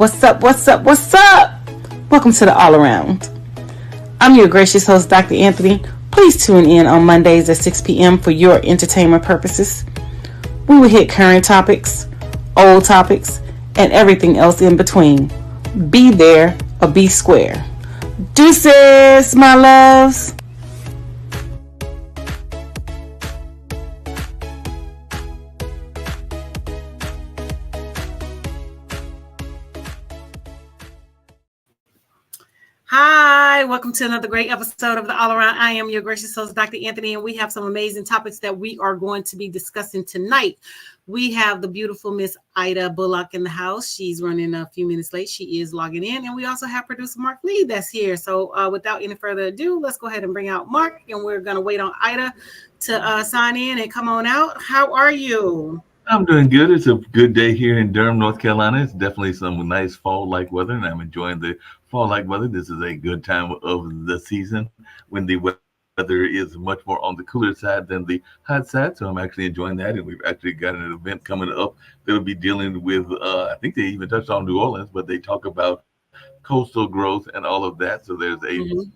What's up? What's up? What's up? Welcome to the All Around. I'm your gracious host, Dr. Anthony. Please tune in on Mondays at 6 p.m. for your entertainment purposes. We will hit current topics, old topics, and everything else in between. Be there or be square. Deuces, my loves. Hi, welcome to another great episode of the All Around. I am your gracious host, Dr. Anthony, and we have some amazing topics that we are going to be discussing tonight. We have the beautiful Miss Ida Bullock in the house. She's running a few minutes late. She is logging in, and we also have producer Mark Lee that's here. So without any further ado, let's go ahead and bring out Mark, and we're going to wait on Ida to sign in and come on out. How are you? I'm doing good. It's a good day here in Durham, North Carolina. It's definitely some nice fall-like weather, and I'm enjoying the fall-like weather. This is a good time of the season when the weather is much more on the cooler side than the hot side. So I'm actually enjoying that, and we've actually got an event coming up that'll be dealing with, I think they even touched on New Orleans, but they talk about coastal growth and all of that. So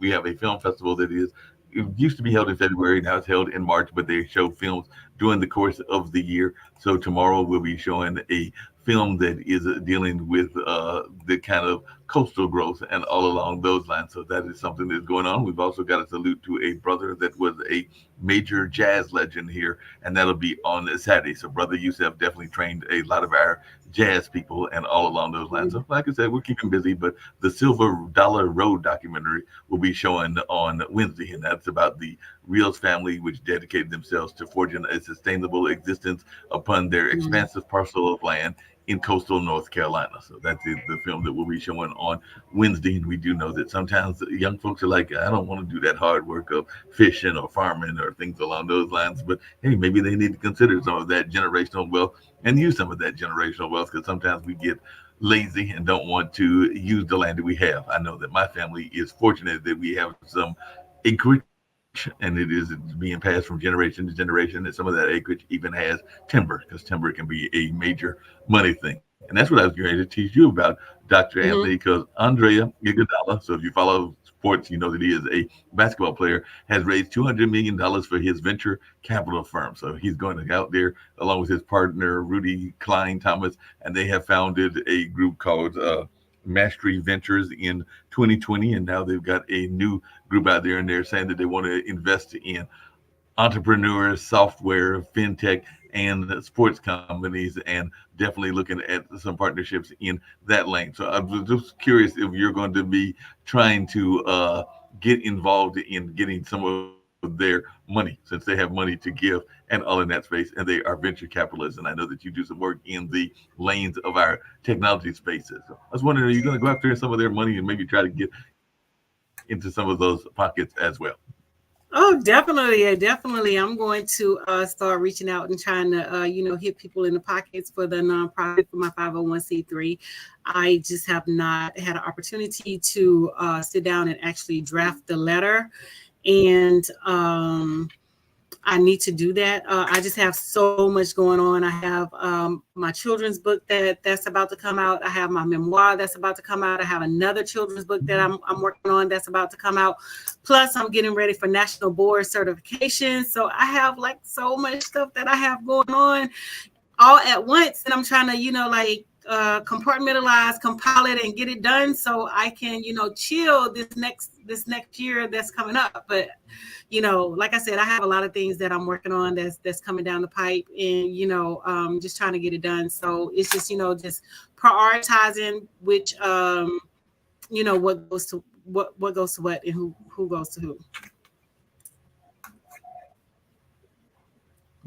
we have a film festival that is it used to be held in February. Now it's held in March, but they show films during the course of the year. So tomorrow we'll be showing a film that is dealing with the kind of coastal growth and all along those lines. So that is something that's going on. We've also got to salute to a brother that was a major jazz legend here, and that'll be on Saturday. So Brother Youssef definitely trained a lot of our jazz people and all along those lines. So like I said, we're keeping busy, but the Silver Dollar Road documentary will be showing on Wednesday, and that's about the Rios family, which dedicated themselves to forging a sustainable existence upon their expansive parcel of land in coastal North Carolina. So that's the film that we'll be showing on Wednesday. And we do know that sometimes young folks are like, I don't want to do that hard work of fishing or farming or things along those lines. But hey, maybe they need to consider some of that generational wealth and use some of that generational wealth, because sometimes we get lazy and don't want to use the land that we have. I know that my family is fortunate that we have some acreage, and it is being passed from generation to generation. And some of that acreage even has timber, because timber can be a major money thing. And that's what I was going to teach you about, Dr. Anthony, because Andrea Iguodala, so if you follow sports, you know that he is a basketball player, has raised $200 million for his venture capital firm. So he's going to go out there along with his partner, Rudy Klein Thomas, and they have founded a group called Mastery Ventures in 2020, and now they've got a new group out there, and they're saying that they want to invest in entrepreneurs, software, fintech, and sports companies, and definitely looking at some partnerships in that lane. So I was just curious if you're going to be trying to get involved in getting some of their money, since they have money to give and all in that space, and they are venture capitalists. And I know that you do some work in the lanes of our technology spaces. So I was wondering, are you going to go after some of their money and maybe try to get into some of those pockets as well? Oh, definitely. Definitely. I'm going to start reaching out and trying to, hit people in the pockets for the nonprofit, for my 501c3. I just have not had an opportunity to sit down and actually draft the letter. And I need to do that. I just have so much going on. I have my children's book that's about to come out. I have my memoir that's about to come out. I have another children's book that I'm working on that's about to come out. Plus, I'm getting ready for national board certification. So I have like so much stuff that I have going on all at once. And I'm trying to, compartmentalize, compile it, and get it done so I can, chill this next year that's coming up. But, like I said, I have a lot of things that I'm working on that's coming down the pipe, and, just trying to get it done. So it's just, just prioritizing which, what goes to what goes to what, and who goes to who.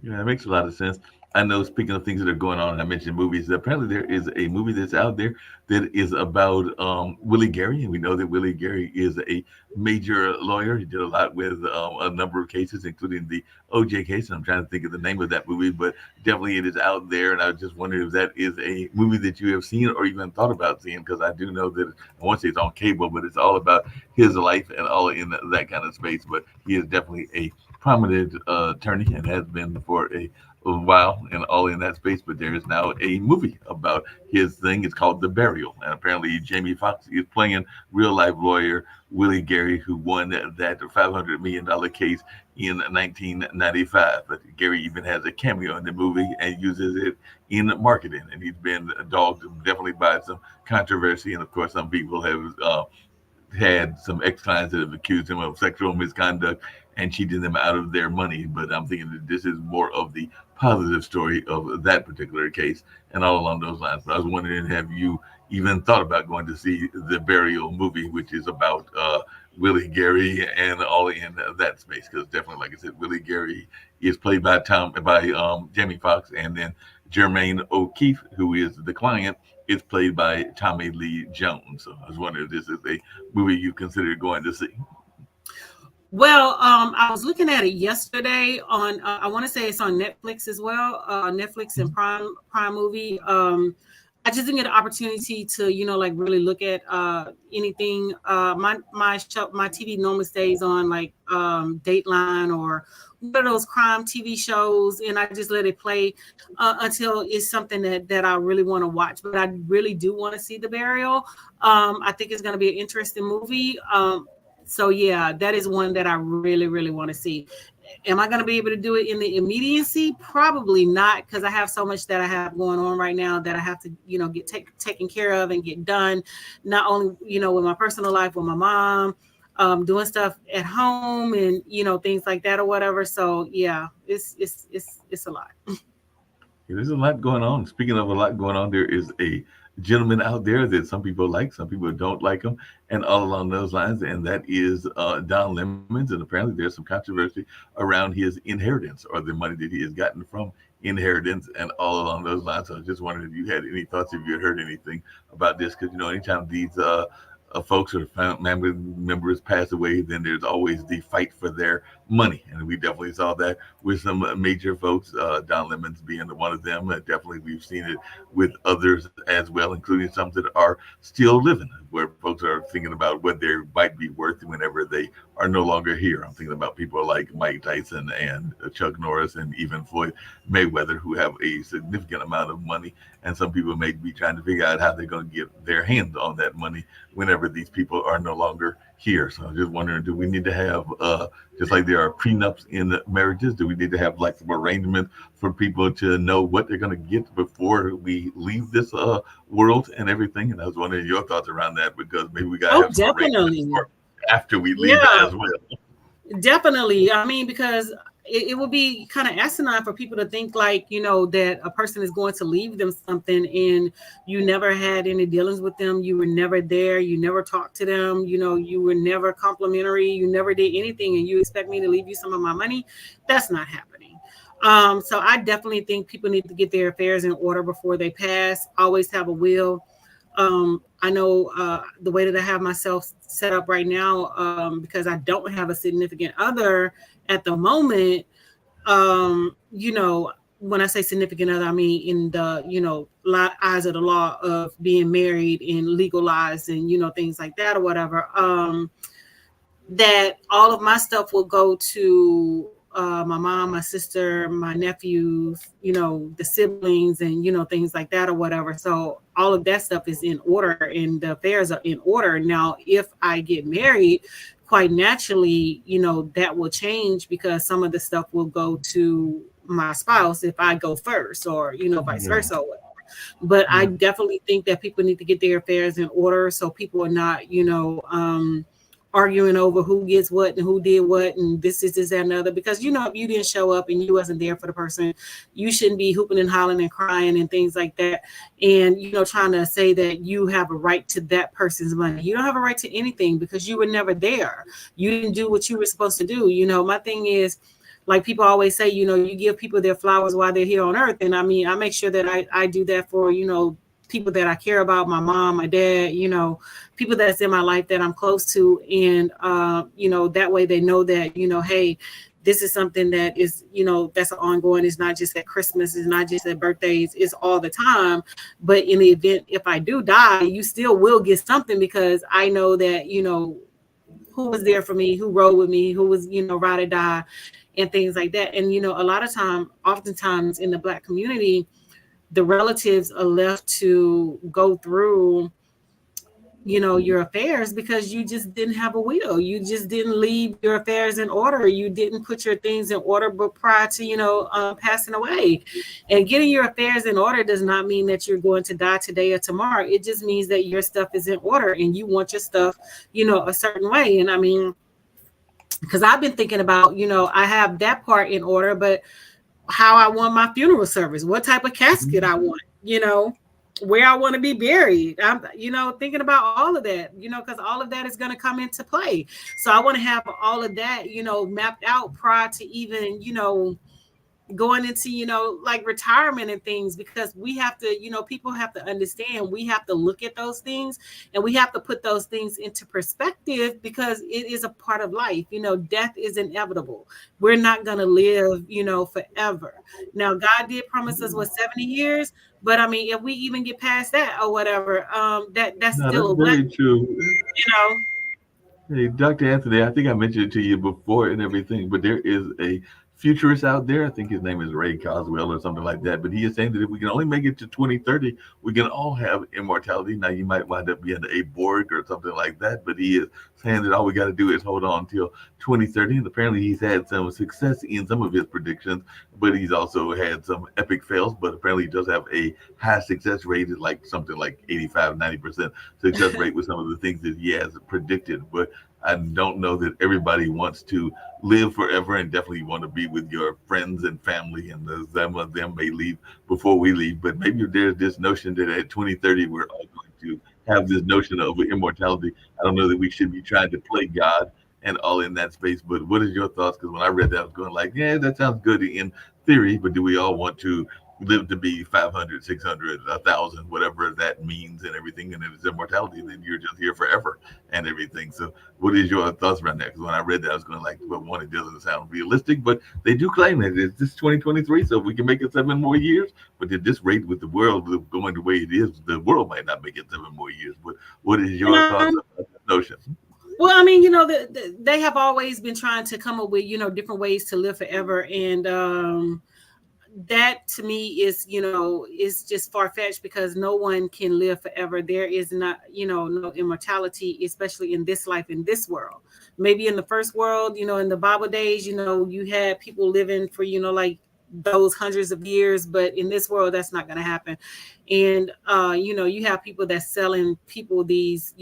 Yeah, that makes a lot of sense. I know, speaking of things that are going on, and I mentioned movies, apparently there is a movie that's out there that is about Willie Gary. And we know that Willie Gary is a major lawyer. He did a lot with a number of cases, including the OJ case. And I'm trying to think of the name of that movie, but definitely it is out there. And I was just wondering if that is a movie that you have seen or even thought about seeing, because I do know that, I want to say it's on cable, but it's all about his life and all in that kind of space. But he is definitely a prominent attorney and has been for a a while and all in that space, but there is now a movie about his thing. It's called The Burial, and apparently Jamie Foxx is playing real life lawyer Willie Gary, who won that $500 million case in 1995. But Gary even has a cameo in the movie and uses it in marketing, and he's been dogged definitely by some controversy, and of course some people have had some ex-clients that have accused him of sexual misconduct and cheating them out of their money. But I'm thinking that this is more of the positive story of that particular case and all along those lines. But I was wondering, have you even thought about going to see the Burial movie, which is about Willie Gary and all in that space? Because definitely, like I said, Willie Gary is played by Jamie Foxx, and then Jermaine O'Keefe, who is the client, is played by Tommy Lee Jones. So I was wondering if this is a movie you consider going to see. Well, I was looking at it yesterday on. I want to say it's on Netflix as well. Netflix and Prime Movie. I just didn't get an opportunity to, like really look at anything. My TV normally stays on like Dateline or one of those crime TV shows, and I just let it play until it's something that I really want to watch. But I really do want to see The Burial. I think it's going to be an interesting movie. So yeah, that is one that I really, really want to see. Am I going to be able to do it in the immediacy? Probably not, because I have so much that I have going on right now that I have to, get taken care of and get done. Not only, with my personal life, with my mom, doing stuff at home and, things like that or whatever. So yeah, it's a lot. There's a lot going on. Speaking of a lot going on, there is a gentleman out there that some people like, some people don't like him, and all along those lines, and that is Don Lemons. And apparently there's some controversy around his inheritance or the money that he has gotten from inheritance and all along those lines. So I was just wondering if you had any thoughts, if you had heard anything about this, because anytime these folks or family members pass away, then there's always the fight for their money, and we definitely saw that with some major folks, Don Lemons being one of them. Definitely we've seen it with others as well, including some that are still living, where folks are thinking about what they might be worth whenever they are no longer here. I'm thinking about people like Mike Tyson and Chuck Norris and even Floyd Mayweather, who have a significant amount of money, and some people may be trying to figure out how they're going to get their hands on that money whenever these people are no longer here. So I'm just wondering, do we need to have, just like there are prenups in marriages, do we need to have like some arrangement for people to know what they're going to get before we leave this world and everything? And I was wondering your thoughts around that, because maybe we got to have some arrangements for after we leave as well. Definitely. I mean, because it would be kind of asinine for people to think like, that a person is going to leave them something and you never had any dealings with them. You were never there. You never talked to them. You were never complimentary. You never did anything. And you expect me to leave you some of my money? That's not happening. So I definitely think people need to get their affairs in order before they pass. Always have a will. I know the way that I have myself set up right now, because I don't have a significant other at the moment, when I say significant other, I mean in the, eyes of the law of being married and legalized and, things like that or whatever, that all of my stuff will go to my mom, my sister, my nephews, the siblings and, things like that or whatever. So all of that stuff is in order and the affairs are in order. Now, if I get married, quite naturally, that will change because some of the stuff will go to my spouse if I go first or, vice versa. But I definitely think that people need to get their affairs in order so people are not, arguing over who gets what and who did what and this, that, and other. Because, if you didn't show up and you wasn't there for the person, you shouldn't be hooping and hollering and crying and things like that. And, trying to say that you have a right to that person's money. You don't have a right to anything because you were never there. You didn't do what you were supposed to do. My thing is, like people always say, you give people their flowers while they're here on earth. And I mean, I make sure that I do that for, people that I care about, my mom, my dad, people that's in my life that I'm close to. And, that way they know that, hey, this is something that is, that's ongoing. It's not just at Christmas. It's not just at birthdays. It's all the time. But in the event, if I do die, you still will get something because I know that, who was there for me, who rode with me, who was, ride or die. and things like that. And a lot of oftentimes in the Black community, the relatives are left to go through your affairs because you just didn't have a will. You just didn't leave your affairs in order. You didn't put your things in order, but prior to passing away. And getting your affairs in order does not mean that you're going to die today or tomorrow. It just means that your stuff is in order and you want your stuff a certain way. And I mean, because I've been thinking about I have that part in order, but how I want my funeral service, what type of casket I want, where I want to be buried. I'm, thinking about all of that, because all of that is going to come into play. So I want to have all of that, mapped out prior to even, going into like retirement and things, because we have to people have to understand, we have to look at those things and we have to put those things into perspective, because it is a part of life. Death is inevitable. We're not going to live forever. Now God did promise us 70 years, but I mean, if we even get past that or whatever, that's No, still that's a very blessing. true. you know Hey, Dr. Anthony, I think I mentioned it to you before and everything, but there is a futurist out there. I think his name is Ray Coswell or something like that. But he is saying that if we can only make it to 2030, we can all have immortality. Now, you might wind up being a Borg or something like that, but he is saying that all we got to do is hold on until 2030. And apparently, he's had some success in some of his predictions, but he's also had some epic fails. But apparently, he does have a high success rate, like something like 85, 90% success rate with some of the things that he has predicted. But I don't know that everybody wants to live forever, and definitely want to be with your friends and family, and some of them may leave before we leave. But maybe there's this notion that at 2030 we're all going to have this notion of immortality. I don't know that we should be trying to play God and all in that space. But what is your thoughts? Because when I read that, I was going like, yeah, that sounds good in theory, but do we all want to live to be 500, 600, 1,000, whatever that means and everything? And if it's immortality, then you're just here forever and everything. So what is your thoughts around that? Because when I read that, I was going like, well, one, it doesn't sound realistic, but they do claim that it's this 2023. So if we can make it 7 more years, but at this rate with the world going the way it is, the world might not make it 7 more years. But what is your thoughts on that notion? Well, I mean, they have always been trying to come up with, different ways to live forever. And that to me is just far-fetched, because no one can live forever. There is not, no immortality, especially in this life, in this world. Maybe in the first world, in the Bible days, you had people living for, like those hundreds of years, but in this world, that's not going to happen. And, you have people that's selling people these,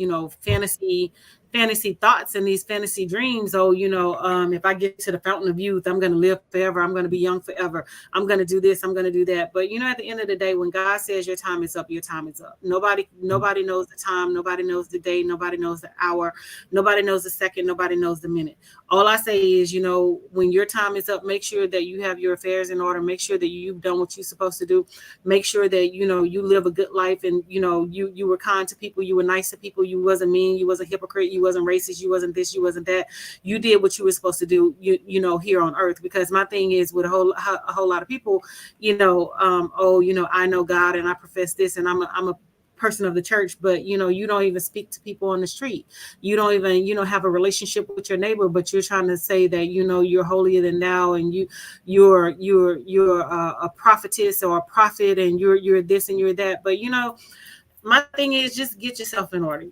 fantasy thoughts and these fantasy dreams. Oh, if I get to the fountain of youth, I'm going to live forever. I'm going to be young forever. I'm going to do this. I'm going to do that. But at the end of the day, when God says your time is up, your time is up. Nobody knows the time. Nobody knows the day. Nobody knows the hour. Nobody knows the second. Nobody knows the minute. All I say is, when your time is up, make sure that you have your affairs in order. Make sure that you've done what you're supposed to do. Make sure that, you live a good life, and, you were kind to people. You were nice to people. You wasn't mean. You wasn't hypocrite. You wasn't racist. You wasn't this. You wasn't that. You did what you were supposed to do, here on earth. Because my thing is with a whole lot of people, I know God and I profess this, and I'm a person of the church, but you don't even speak to people on the street. You don't even have a relationship with your neighbor, but you're trying to say that you're holier than thou, and you're a prophetess or a prophet, and you're this and you're that. But my thing is, just get yourself in order.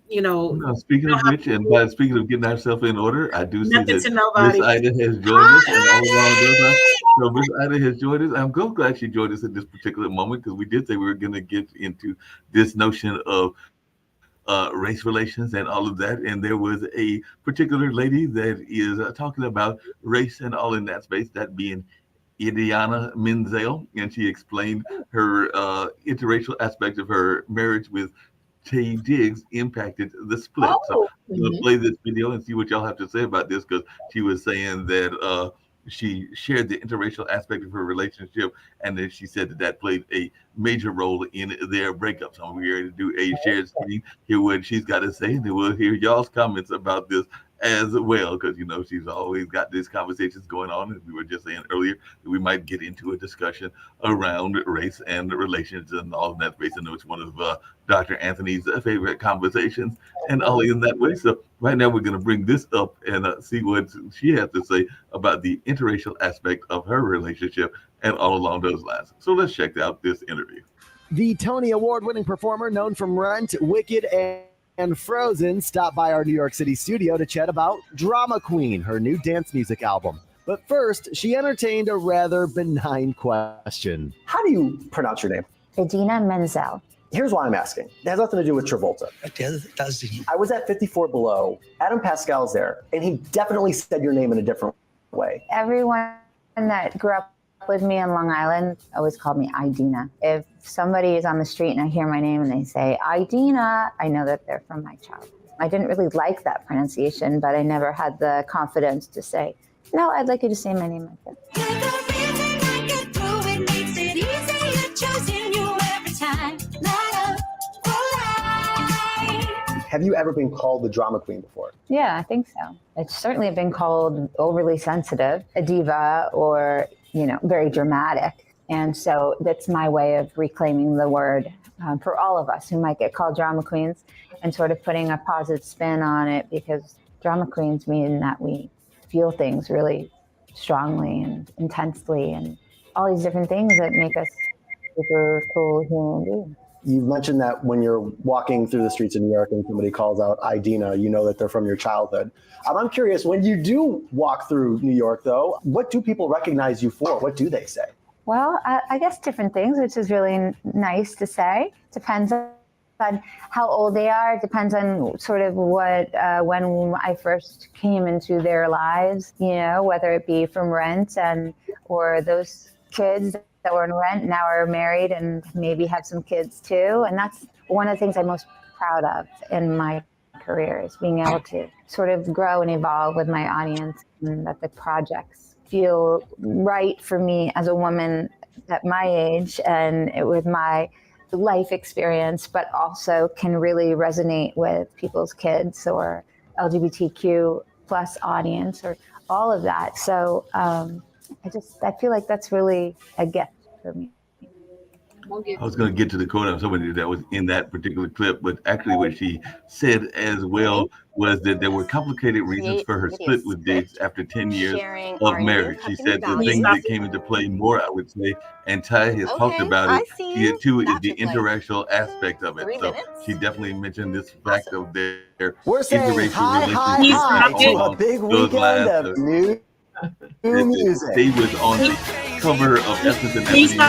Speaking of which, and by speaking of getting ourselves in order, I do see Nothing that to Miss nobody. Ida has joined us, and all around us. So Miss Ida has joined us. I'm glad she joined us at this particular moment, because we did say we were going to get into this notion of race relations and all of that. And there was a particular lady that is talking about race and all in that space, that being Idiana Menzel, and she explained her interracial aspect of her marriage with Taye Diggs impacted the split. So Oh, I'm going to play this video and see what y'all have to say about this, because she was saying that she shared the interracial aspect of her relationship, and then she said that played a major role in their breakup. So we're going to do a shared screen, hear what she's got to say, and then we'll hear y'all's comments about this as well, because she's always got these conversations going on, and we were just saying earlier that we might get into a discussion around race and relations and all of that space. I know it's one of Dr. Anthony's favorite conversations, and all in that way. So right now we're going to bring this up and see what she has to say about the interracial aspect of her relationship and all along those lines. So let's check out this interview. The Tony Award-winning performer known from Rent, Wicked, and Frozen stopped by our New York City studio to chat about Drama Queen, her new dance music album. But first, she entertained a rather benign question. How do you pronounce your name? Idina Menzel. Here's why I'm asking. It has nothing to do with Travolta. It does. I was at 54 Below. Adam Pascal's there, and he definitely said your name in a different way. Everyone that grew up with me on Long Island always called me Idina. If somebody is on the street and I hear my name and they say Idina, I know that they're from my childhood. I didn't really like that pronunciation, but I never had the confidence to say, no, I'd like you to say my name like that. Have you ever been called the drama queen before? Yeah, I think so. It's certainly been called overly sensitive, a diva, or, very dramatic. And so that's my way of reclaiming the word for all of us who might get called drama queens and sort of putting a positive spin on it, because drama queens mean that we feel things really strongly and intensely and all these different things that make us super cool human beings. You've mentioned that when you're walking through the streets of New York and somebody calls out Idina, you know that they're from your childhood. I'm curious, when you do walk through New York, though, what do people recognize you for? What do they say? Well, I guess different things, which is really nice to say. Depends on how old they are. It depends on sort of what, when I first came into their lives, whether it be from Rent or those kids that were in Rent now are married and maybe have some kids too. And that's one of the things I'm most proud of in my career, is being able to sort of grow and evolve with my audience, and that the projects feel right for me as a woman at my age and with my life experience, but also can really resonate with people's kids or LGBTQ plus audience or all of that. So I feel like that's really a gift for me. I was going to get to the quote of somebody that was in that particular clip, but actually what she said as well was that there were complicated reasons for her split with Diggs after 10 years of marriage. She said the things that came into play more, I would say, and Ty has talked about it here too, is the interracial aspect of it. So she definitely mentioned this fact of their interracial relationship to a big weekend of new music. They was on the cover of Essence and Ebony by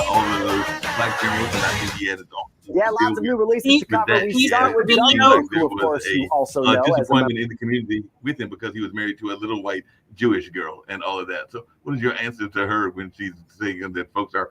all of those black girls, and I think he had it on. Yeah, lots of new releases to cover. We start with Jungle, who, of course, you also know as a disappointment in the community with him because he was married to a little white Jewish girl and all of that. So what is your answer to her when she's saying that folks are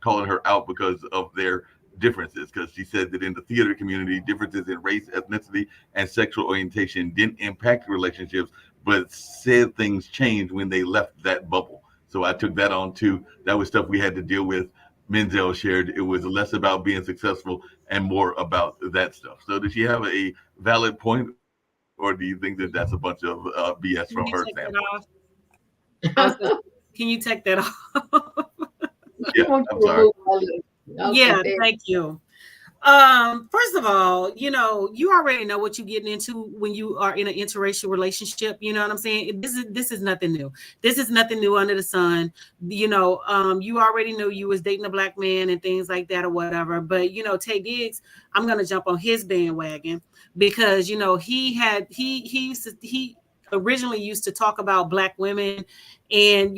calling her out because of their differences? Because she said that in the theater community, differences in race, ethnicity, and sexual orientation didn't impact relationships, but said things changed when they left that bubble. So I took that on too. That was stuff we had to deal with. Menzel shared it was less about being successful and more about that stuff. So does she have a valid point, or do you think that that's a bunch of BS from her standpoint? Can you take that off? Yeah, I'm sorry. Yeah, thank you. First of all, you already know what you're getting into when you are in an interracial relationship. You know what I'm saying? This is nothing new. This is nothing new under the sun. You already know you was dating a black man and things like that or whatever. But Taye Diggs, I'm gonna jump on his bandwagon because he originally used to talk about black women and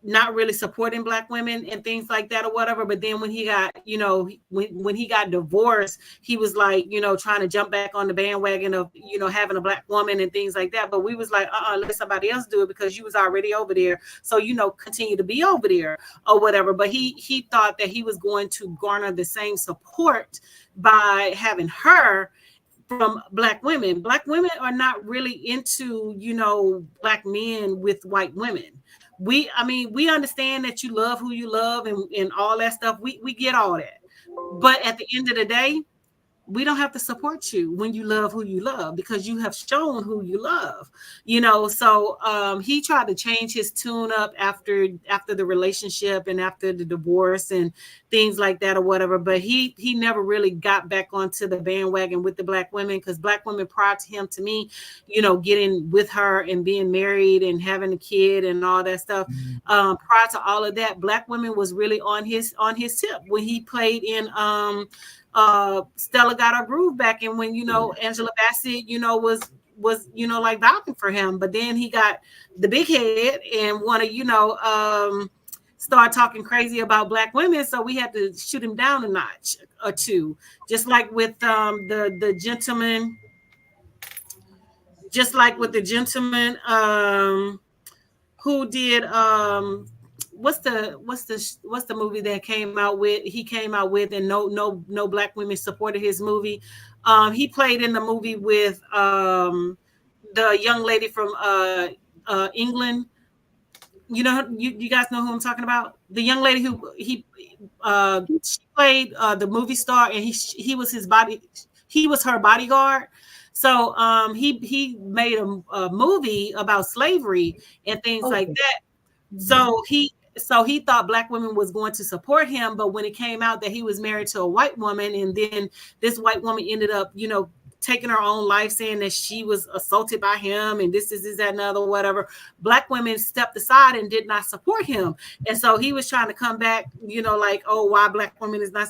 not really supporting black women and things like that or whatever. But then when he got, when he got divorced, he was like, trying to jump back on the bandwagon of, having a black woman and things like that. But we was like, let somebody else do it because you was already over there. So, continue to be over there or whatever. But he thought that he was going to garner the same support by having her from black women. Black women are not really into, black men with white women. We understand that you love who you love and all that stuff. We get all that. But at the end of the day, we don't have to support you when you love who you love, because you have shown who you love, you know. So he tried to change his tune up after the relationship and after the divorce and things like that or whatever, but he never really got back onto the bandwagon with the Black women, because Black women prior to him, to me, you know, getting with her and being married and having a kid and all that stuff, prior to all of that, Black women was really on his tip when he played in Stella Got Her Groove back, and when, you know, Angela Bassett, you know, was you know, like vouching for him, but then he got the big head and want to, you know, start talking crazy about Black women, so we had to shoot him down a notch or two, just like with the gentleman, who did what's the movie that he came out with and no Black women supported his movie. He played in the movie with the young lady from England. You know, you guys know who I'm talking about? The young lady who she played the movie star, and he was her bodyguard. So he made a movie about slavery and things like that. So he thought Black women was going to support him, but when it came out that he was married to a white woman, and then this white woman ended up, you know, taking her own life, saying that she was assaulted by him and this, that, and other, whatever, Black women stepped aside and did not support him. And so he was trying to come back, you know, like, oh, why Black women is not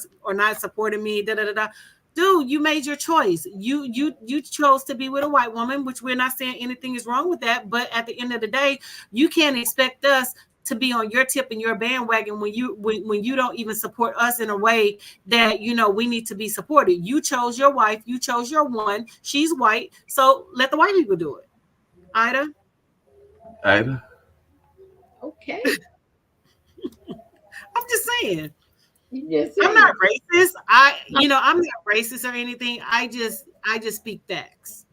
supporting me, da da da da. Dude, you made your choice. You chose to be with a white woman, which we're not saying anything is wrong with that. But at the end of the day, you can't expect us to be on your tip and your bandwagon when you don't even support us in a way that, you know, we need to be supported. You chose your wife. You chose your one. She's white. So let the white people do it. Ida? Okay. I'm just saying. Yes, I'm not racist. I'm not racist or anything. I just speak facts.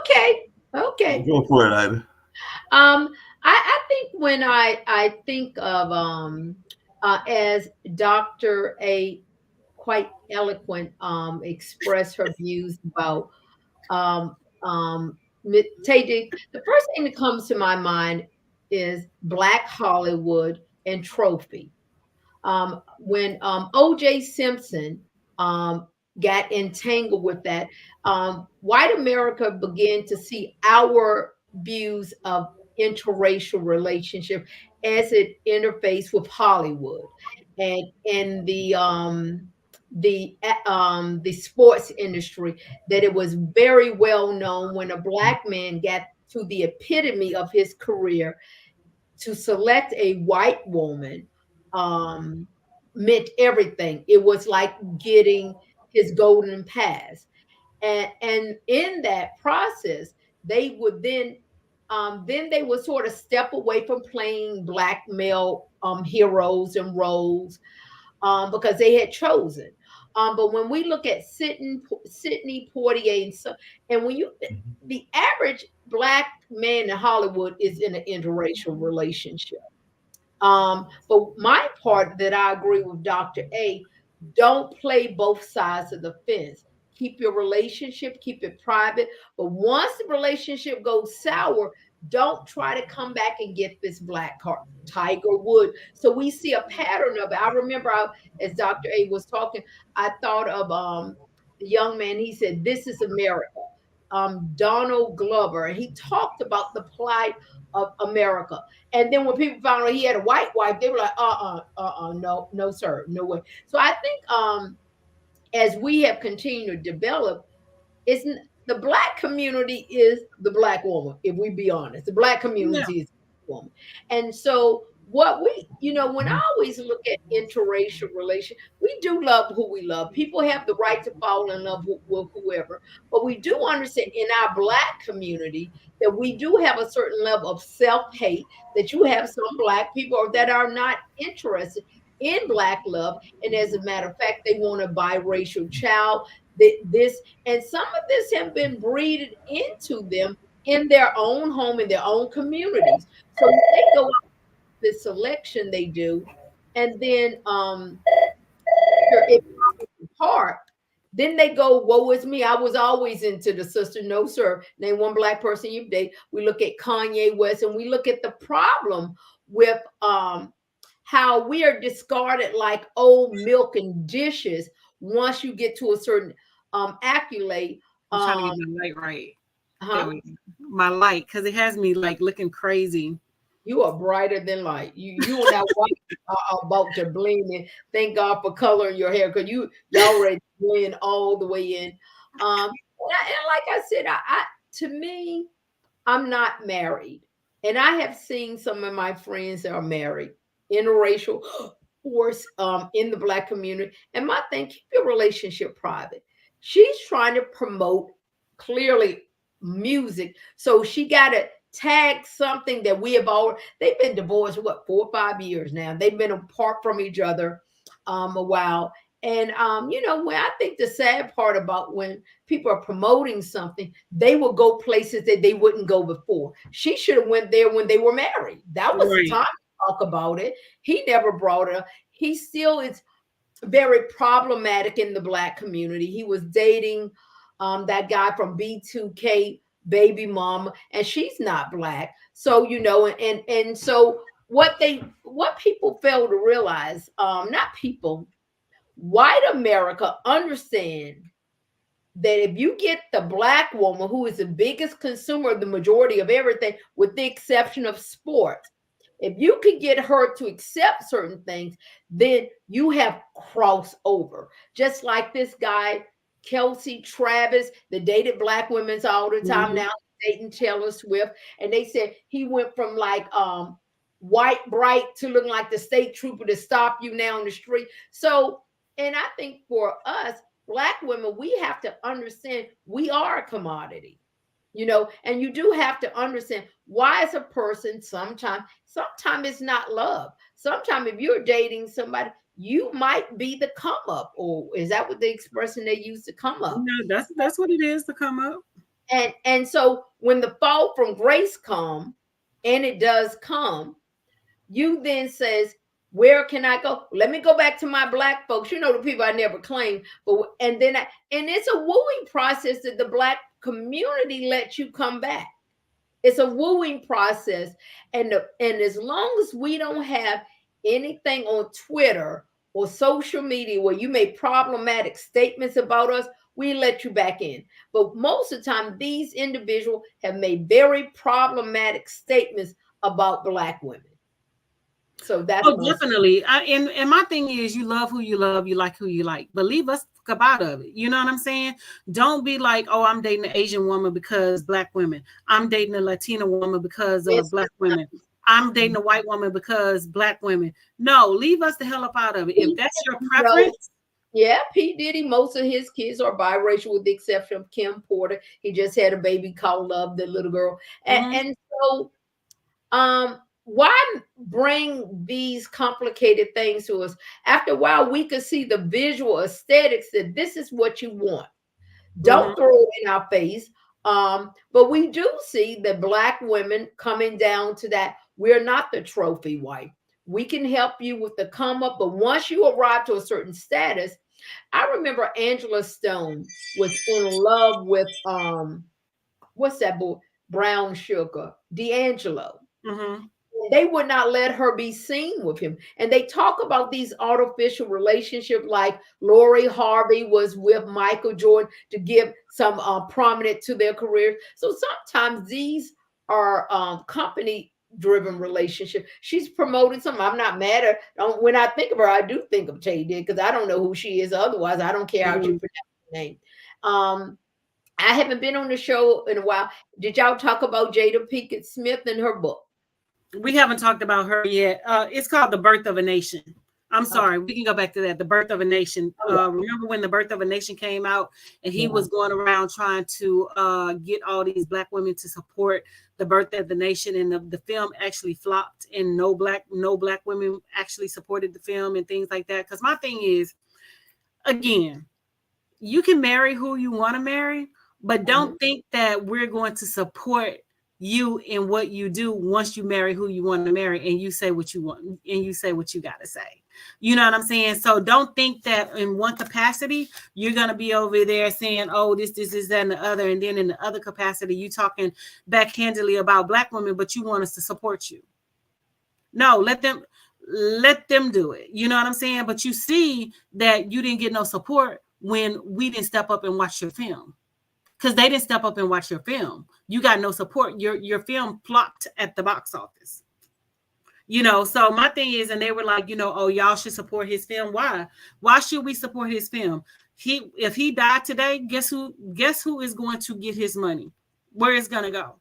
Okay. Go for it, Ida. I think when I think of as Dr. A quite eloquent expressed her views about Tay, the first thing that comes to my mind is Black Hollywood and Trophy. When O.J. Simpson got entangled with that, white America began to see our views of interracial relationship as it interfaced with Hollywood and the sports industry, that it was very well known when a Black man got to the epitome of his career, to select a white woman meant everything. It was like getting his golden pass. And in that process, they would then they would sort of step away from playing Black male heroes and roles because they had chosen. But when we look at Sidney Poitier and when the average Black man in Hollywood is in an interracial relationship. But my part that I agree with Dr. A, don't play both sides of the fence. Keep your relationship, keep it private. But once the relationship goes sour, don't try to come back and get this black card. Tiger Woods. So we see a pattern of it. I remember as Dr. A was talking, I thought of the young man, he said, "This is America." Donald Glover, and he talked about the plight of America. And then when people found out he had a white wife, they were like, no, sir, no way. So I think as we have continued to develop, the Black community is the Black woman, if we be honest. The Black community is the woman. And so what when I always look at interracial relations, we do love who we love. People have the right to fall in love with whoever. But we do understand in our Black community that we do have a certain level of self-hate, that you have some Black people that are not interested in Black love. And as a matter of fact, they want a biracial child. And some of this have been breeded into them in their own home, in their own communities. So when they go out the selection they do, and then Then they go, woe is me. I was always into the sister. No, sir. Name one black person you date. We look at Kanye West, and we look at the problem with how we are discarded like old milk and dishes once you get to a certain accolade. I'm trying to get my light right. Huh? My light, because it has me like looking crazy. You are brighter than light. You are not about to blend in. Thank God for coloring your hair, because you already blend all the way in. And like I said, to me, I'm not married, and I have seen some of my friends that are married, interracial, or in the Black community. And my thing, keep your relationship private. She's trying to promote clearly music, so she got to tag something that we have all. They've been divorced 4 or 5 years now. They've been apart from each other a while. And when I think the sad part about when people are promoting something, they will go places that they wouldn't go before. She should have went there when they were married. That was the time to talk about it. He never brought it up. He still is very problematic in the Black community. He was dating that guy from B2K, Baby Mama, and she's not Black. So, and so what people fail to realize, not people, white America understand that if you get the Black woman, who is the biggest consumer of the majority of everything, with the exception of sports, if you can get her to accept certain things, then you have crossover. Just like this guy, Kelsey Travis, that dated Black women all the time. Now dating Taylor Swift. And they said he went from like white bright to looking like the state trooper to stop you now on the street. So, and I think for us, Black women, we have to understand we are a commodity, and you do have to understand why is a person sometimes it's not love. Sometimes if you're dating somebody, you might be the come up, or is that what the expression they use, to come up? No, that's what it is, to come up. And so when the fall from grace come, and it does come, you then says, where can I go? Let me go back to my Black folks, the people I never claimed. And it's a wooing process that the Black community lets you come back. It's a wooing process. And as long as we don't have anything on Twitter or social media where you make problematic statements about us, we let you back in. But most of the time, these individuals have made very problematic statements about Black women. So that's definitely. And my thing is, you love who you love, you like who you like, but leave us out of it. You know what I'm saying? Don't be like, oh, I'm dating an Asian woman because Black women. I'm dating a Latina woman because of Black women. I'm dating a white woman because Black women. No, leave us the hell up out of it. If that's your preference. Yeah, P. Diddy, most of his kids are biracial with the exception of Kim Porter. He just had a baby called Love, the little girl. And so why bring these complicated things to us? After a while, we could see the visual aesthetics that this is what you want. Don't throw it in our face. But we do see the Black women coming down to that. We're not the trophy wife. We can help you with the come up, but once you arrive to a certain status, I remember Angela Stone was in love with what's that boy? Brown Sugar, D'Angelo. They would not let her be seen with him. And they talk about these artificial relationships, like Lori Harvey was with Michael Jordan to give some prominent to their careers. So sometimes these are company-driven relationships. She's promoting something. I'm not mad at her. When I think of her, I do think of Tay Diggs, because I don't know who she is. Otherwise, I don't care how you pronounce her name. I haven't been on the show in a while. Did y'all talk about Jada Pinkett Smith and her book? We haven't talked about her yet. It's called The Birth of a Nation. I'm sorry. We can go back to that. The Birth of a Nation. Remember when The Birth of a Nation came out, and he was going around trying to get all these Black women to support The Birth of the Nation, and the film actually flopped, and no black women actually supported the film and things like that. Because my thing is, again, you can marry who you want to marry, but don't think that we're going to support you and what you do once you marry who you want to marry, and you say what you want and you say what you got to say. You know what I'm saying? So don't think that in one capacity you're going to be over there saying, oh, this is that and the other, and then in the other capacity you talking backhandedly about Black women, but you want us to support you. No, let them do it. You know what I'm saying? But you see that you didn't get no support when we didn't step up and watch your film, because they didn't step up and watch your film. You got no support. Your film flopped at the box office. You know, so my thing is, and they were like, you know, oh, y'all should support his film. Why should we support his film? If he died today, guess who is going to get his money? Where it's gonna go?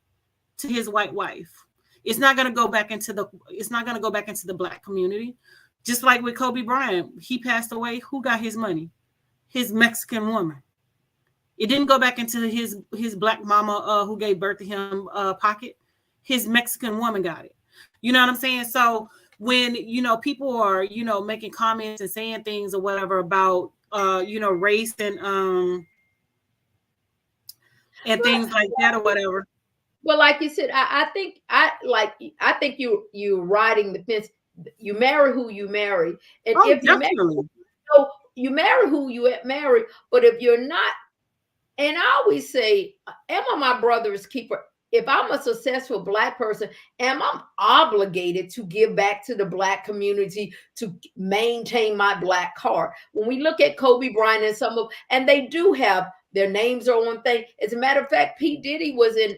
To his white wife. It's not gonna go back into the Black community. Just like with Kobe Bryant, he passed away. Who got his money? His Mexican woman. It didn't go back into his Black mama who gave birth to him pocket. His Mexican woman got it. You know what I'm saying? So when, you know, people are, you know, making comments and saying things or whatever about, you know, race and things like that or whatever. Well, like you said, I think you're riding the fence. You marry who you marry, and if you marry, so you marry who you marry. But if you're not, and I always say, am I my brother's keeper? If I'm a successful Black person, am I obligated to give back to the Black community to maintain my Black card? When we look at Kobe Bryant and they do have their names are on thing. As a matter of fact, P. Diddy was in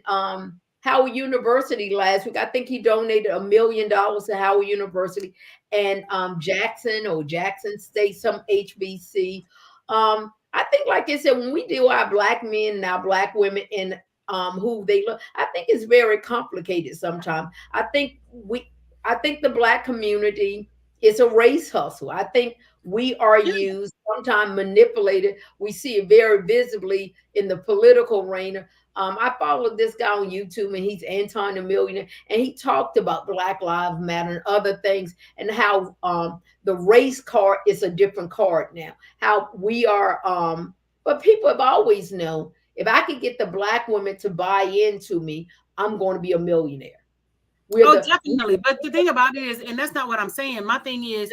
Howard University last week. I think he donated $1 million to Howard University, and Jackson State, some HBC. I think, like I said, when we deal with our Black men and our Black women and who they look, I think it's very complicated sometimes. I think the Black community is a race hustle. I think we are used, sometimes manipulated. We see it very visibly in the political arena. I followed this guy on YouTube, and he's Anton the Millionaire, and he talked about Black Lives Matter and other things, and how the race card is a different card now. How we are, but people have always known, if I could get the Black women to buy into me, I'm going to be a millionaire. Definitely. But the thing about it is, and that's not what I'm saying. My thing is,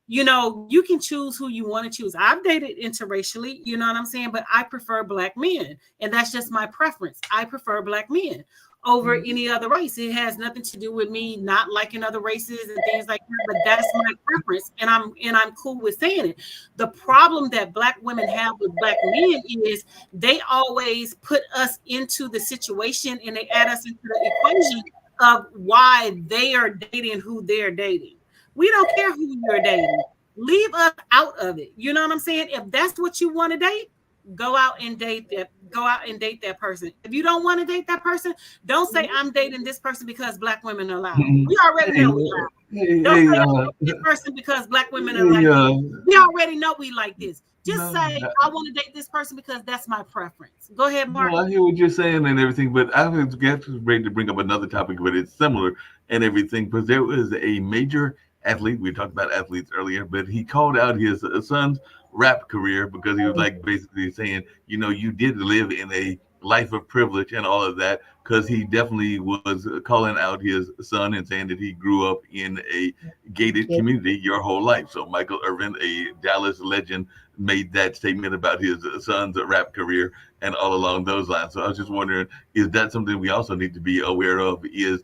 you know, you can choose who you want to choose. I've dated interracially, you know what I'm saying? But I prefer Black men. And that's just my preference. I prefer Black men over any other race. It has nothing to do with me not liking other races and things like that. But that's my preference. And I'm cool with saying it. The problem that Black women have with Black men is they always put us into the situation, and they add us into the equation of why they are dating who they're dating. We don't care who you're dating. Leave us out of it. You know what I'm saying? If that's what you want to date, go out and date that. Go out and date that person. If you don't want to date that person, don't say I'm dating this person because Black women are loud. We already know we loud. Don't say I'm dating this person because Black women are like this. We already know we like this. Just say I want to date this person because that's my preference. Go ahead, Mark. I hear what you're saying and everything, but I was ready to bring up another topic, but it's similar and everything, because there was a major athlete. We talked about athletes earlier, but he called out his son's rap career because he was like basically saying, you know, you did live in a life of privilege and all of that, because he definitely was calling out his son and saying that he grew up in a gated community your whole life. So Michael Irvin, a Dallas legend, made that statement about his son's rap career and all along those lines. So I was just wondering, is that something we also need to be aware of? Is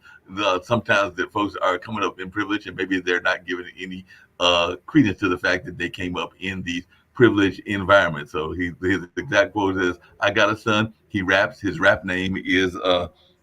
sometimes that folks are coming up in privilege and maybe they're not giving any credence to the fact that they came up in these privileged environments. So his exact quote is, "I got a son. He raps. His rap name is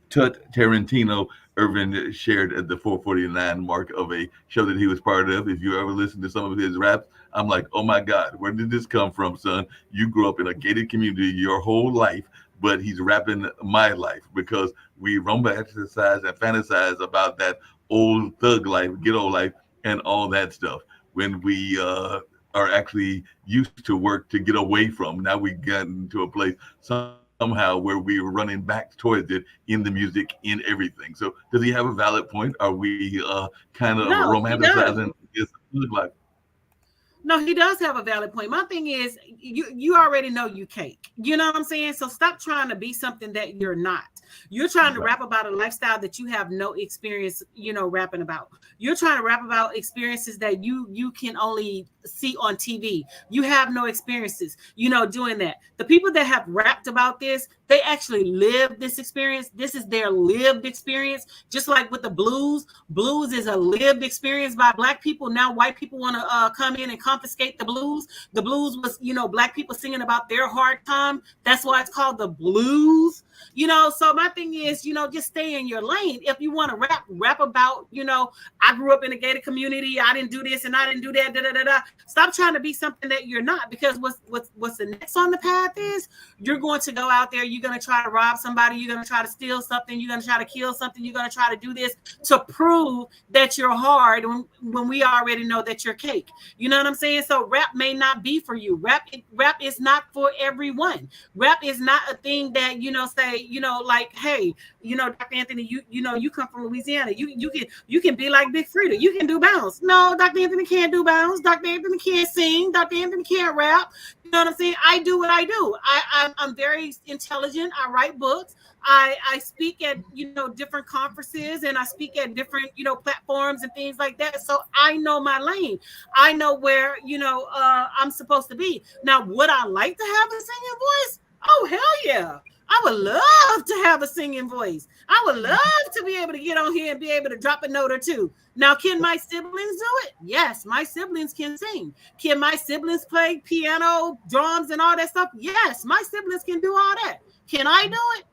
Tut Tarantino." Irvin shared at the 449 mark of a show that he was part of. If you ever listen to some of his raps, I'm like, oh my God, where did this come from, son? You grew up in a gated community your whole life, but he's rapping my life, because we romanticize and fantasize about that old thug life, ghetto life, and all that stuff. When we are actually used to work to get away from, now we've gotten to a place somehow where we're running back towards it in the music, in everything. So does he have a valid point? Are we kind of romanticizing his thug life? No, he does have a valid point. My thing is, you already know you cake. You know what I'm saying? So stop trying to be something that you're not. You're trying to rap about a lifestyle that you have no experience, rapping about. You're trying to rap about experiences that you can only see on TV. You have no experiences, doing that. The people that have rapped about this, they actually live this experience. This is their lived experience. Just like with the blues, blues is a lived experience by Black people. Now white people want to come in and confiscate the blues. The blues was, Black people singing about their hard time. That's why it's called the blues. So my thing is, just stay in your lane. If you want to rap about, I grew up in a gated community. I didn't do this and I didn't do that. Da, da, da, da. Stop trying to be something that you're not, because what's the next on the path is you're going to go out there. You're going to try to rob somebody. You're going to try to steal something. You're going to try to kill something. You're going to try to do this to prove that you're hard when we already know that you're cake. You know what I'm saying? So rap may not be for you. Rap is not for everyone. Rap is not a thing that, say, like, hey, Dr. Anthony, you come from Louisiana. You can be like Big Frida. You can do bounce. No, Dr. Anthony can't do bounce. Dr. Anthony can't sing. Dr. Anthony can't rap. You know what I'm saying? I do what I do. I'm very intelligent. I write books. I speak at, different conferences, and I speak at different, platforms and things like that. So I know my lane. I know where, I'm supposed to be. Now, would I like to have a singing voice? Oh, hell yeah. I would love to have a singing voice. I would love to be able to get on here and be able to drop a note or two. Now, can my siblings do it? Yes, my siblings can sing. Can my siblings play piano, drums, and all that stuff? Yes, my siblings can do all that. Can I do it?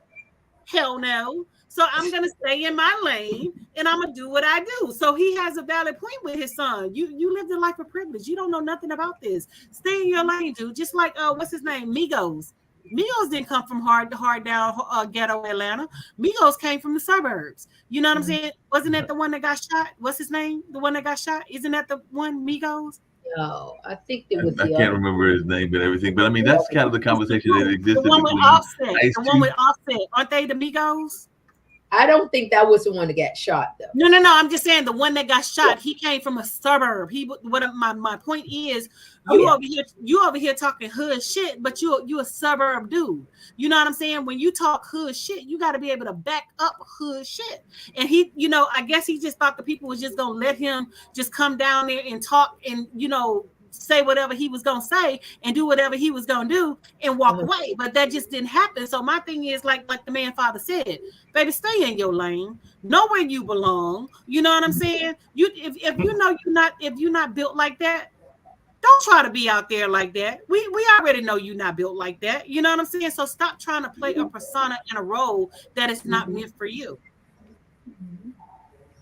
Hell no. So I'm going to stay in my lane, and I'm going to do what I do. So he has a valid point with his son. You lived a life of privilege. You don't know nothing about this. Stay in your lane, dude. Just like, what's his name? Migos. Migos didn't come from hard down ghetto Atlanta. Migos came from the suburbs. You know what I'm saying? Wasn't that the one that got shot? What's his name? The one that got shot? Isn't that the one, Migos? No, I think it was. I can't remember his name, but everything. But I mean, that's kind of the conversation that existed. The one with Offset. The one with Offset. Aren't they the Migos? I don't think that was the one that got shot, though. No. I'm just saying the one that got shot. He came from a suburb. My point is, you over here talking hood shit, but you a suburb dude. You know what I'm saying? When you talk hood shit, you got to be able to back up hood shit. And he, I guess he just thought the people was just gonna let him just come down there and talk and say whatever he was gonna say and do whatever he was gonna do and walk away. But that just didn't happen. So my thing is, like the man father said, baby, stay in your lane, know where you belong. You know what I'm saying? If you're not built like that, don't try to be out there like that. We already know you're not built like that. You know what I'm saying? So stop trying to play a persona and a role that is not meant for you.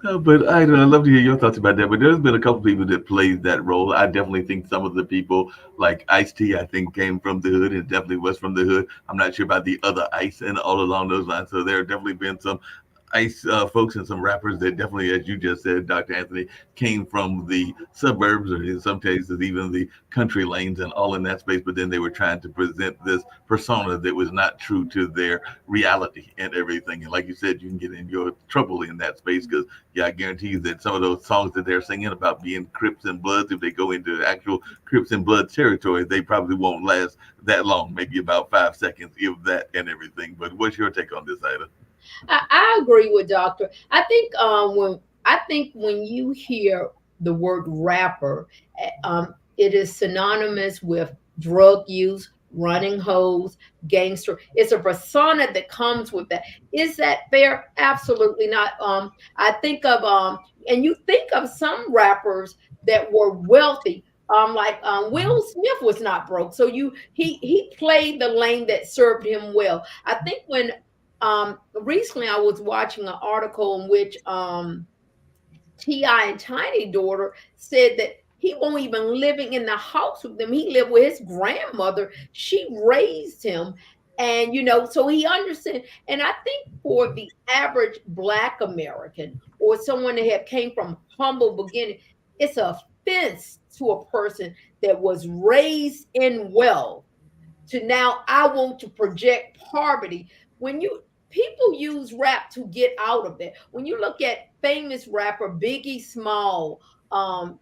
But I'd love to hear your thoughts about that. But there's been a couple people that played that role. I definitely think some of the people, like Ice-T, I think came from the hood and definitely was from the hood. I'm not sure about the other Ice and all along those lines. So there have definitely been some Ice folks and some rappers that definitely, as you just said, Dr. Anthony, came from the suburbs or in some cases even the country lanes and all in that space. But then they were trying to present this persona that was not true to their reality and everything. And like you said, you can get in your trouble in that space because, I guarantee you that some of those songs that they're singing about being Crips and Bloods, if they go into actual Crips and Bloods territory, they probably won't last that long, maybe about 5 seconds, if that and everything. But what's your take on this, Ida? I agree with Doctor. I think when you hear the word rapper, it is synonymous with drug use, running hoes, gangster. It's a persona that comes with that. Is that fair? Absolutely not. I think of and you think of some rappers that were wealthy. Like Will Smith was not broke, so he played the lane that served him well. I think when recently I was watching an article in which T.I. and Tiny Daughter said that he won't even living in the house with them. He lived with his grandmother. She raised him. And, so he understands. And I think for the average Black American or someone that came from humble beginning, it's an offense to a person that was raised in wealth to now I want to project poverty. When people use rap to get out of that. When you look at famous rapper Biggie Small,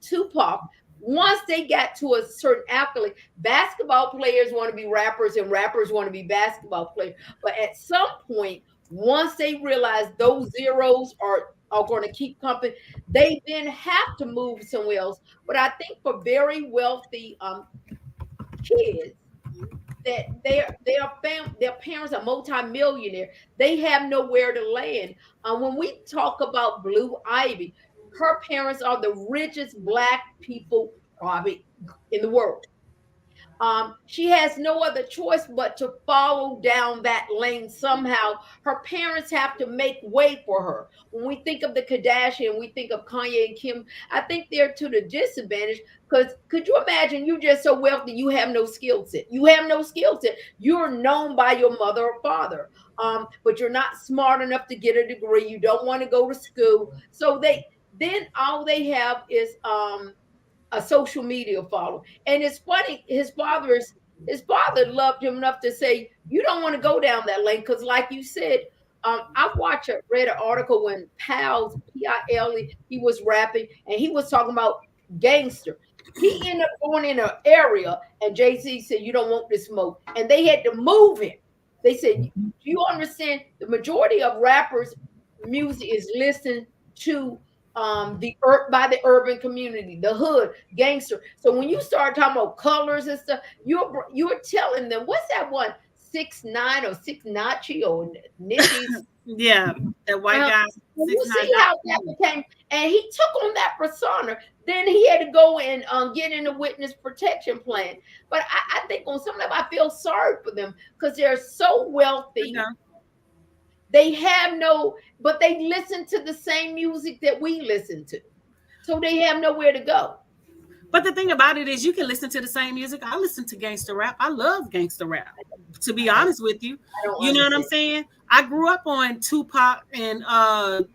Tupac, Once they got to a certain accolade, basketball players want to be rappers and rappers want to be basketball players. But at some point, once they realize those zeros are going to keep coming, they then have to move somewhere else. But I think for very wealthy kids, that their parents are multimillionaire, they have nowhere to land. When we talk about Blue Ivy, her parents are the richest Black people probably in the world. She has no other choice but to follow down that lane somehow. Her parents have to make way for her. When we think of the Kardashian, we think of Kanye and Kim. I think they're to the disadvantage because could you imagine you're just so wealthy, you have no skill set. You have no skill set. You're known by your mother or father, but you're not smart enough to get a degree. You don't want to go to school. So then all they have is a social media follow. And it's funny, his father loved him enough to say, you don't want to go down that lane. Because like you said, I read an article when Pals, P-I-L-E, he was rapping and he was talking about gangster. He ended up going in an area and Jay-Z said, you don't want this smoke. And they had to move him. They said, do you understand? The majority of rappers' music is listened to by the urban community, the hood, gangster. So when you start talking about colors and stuff, you're telling them, what's that one, 6ix9ine or 6ix9ine or Nicky? Yeah, that white guy. You see how that became, and he took on that persona. Then he had to go and get in a witness protection plan. But I think on some level, I feel sorry for them because they're so wealthy. Yeah. They have but they listen to the same music that we listen to. So they have nowhere to go. But the thing about it is you can listen to the same music. I listen to gangster rap. I love gangster rap, to be honest with you. You know what I'm saying? I grew up on Tupac and